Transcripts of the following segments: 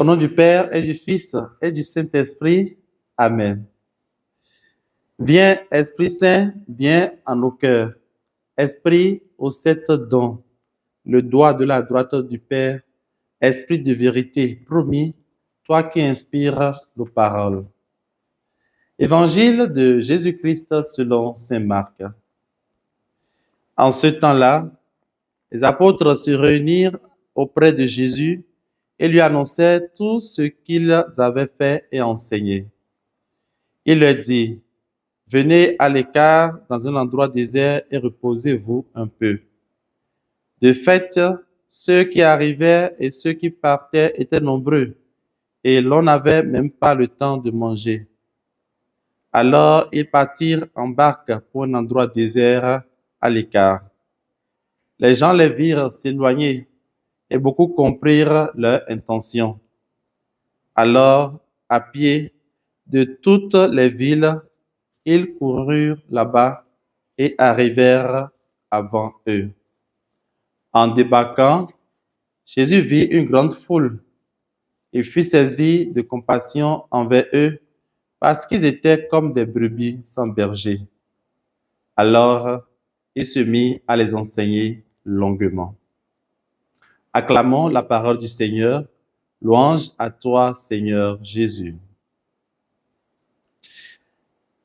Au nom du Père et du Fils et du Saint-Esprit. Amen. Viens, Esprit Saint, viens en nos cœurs. Esprit aux 7 dons, le doigt de la droite du Père, Esprit de vérité, promis, toi qui inspires nos paroles. Évangile de Jésus-Christ selon saint Marc. En ce temps-là, les apôtres se réunirent auprès de Jésus et lui annonçaient tout ce qu'ils avaient fait et enseigné. Il leur dit, « Venez à l'écart dans un endroit désert et reposez-vous un peu. » De fait, ceux qui arrivaient et ceux qui partaient étaient nombreux, et l'on n'avait même pas le temps de manger. Alors ils partirent en barque pour un endroit désert à l'écart. Les gens les virent s'éloigner, et beaucoup comprirent leur intention. Alors, à pied de toutes les villes, ils coururent là-bas et arrivèrent avant eux. En débarquant, Jésus vit une grande foule. Il fut saisi de compassion envers eux parce qu'ils étaient comme des brebis sans berger. Alors, il se mit à les enseigner longuement. Acclamons la parole du Seigneur. Louange à toi, Seigneur Jésus.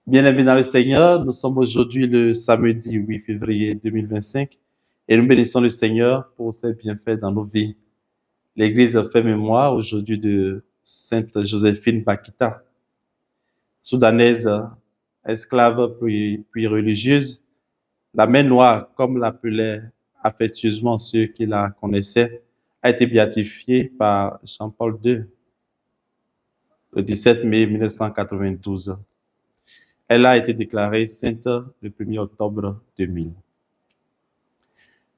Bien-aimés dans le Seigneur, nous sommes aujourd'hui le samedi 8 février 2025 et nous bénissons le Seigneur pour ses bienfaits dans nos vies. L'Église fait mémoire aujourd'hui de Sainte Joséphine Bakita, soudanaise, esclave puis religieuse, la main noire, comme l'appelaient affectueusement ceux qui la connaissaient, a été béatifiée par Jean-Paul II le 17 mai 1992. Elle a été déclarée sainte le 1er octobre 2000.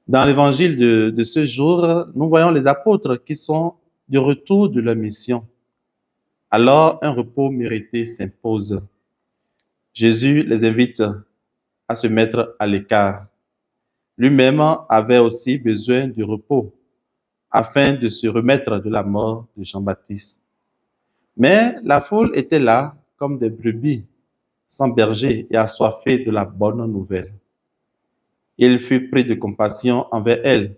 Dans l'évangile de ce jour, nous voyons les apôtres qui sont de retour de leur mission. Alors, un repos mérité s'impose. Jésus les invite à se mettre à l'écart. Lui-même avait aussi besoin de repos afin de se remettre de la mort de Jean-Baptiste. Mais la foule était là comme des brebis sans berger et assoiffée de la bonne nouvelle. Il fut pris de compassion envers elles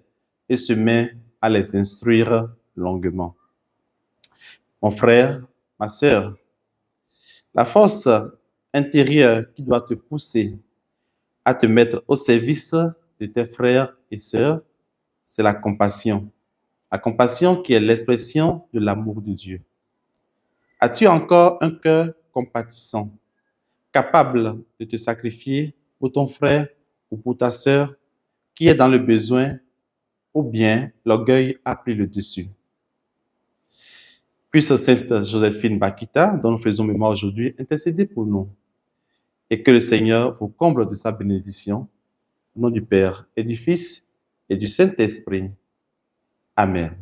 et se met à les instruire longuement. Mon frère, ma sœur, la force intérieure qui doit te pousser à te mettre au service de tes frères et sœurs, c'est la compassion. La compassion qui est l'expression de l'amour de Dieu. As-tu encore un cœur compatissant, capable de te sacrifier pour ton frère ou pour ta sœur qui est dans le besoin, ou bien l'orgueil a pris le dessus? Puisse Sainte Joséphine Bakita, dont nous faisons mémoire aujourd'hui, intercéder pour nous et que le Seigneur vous comble de sa bénédiction. Au nom du Père et du Fils et du Saint-Esprit. Amen.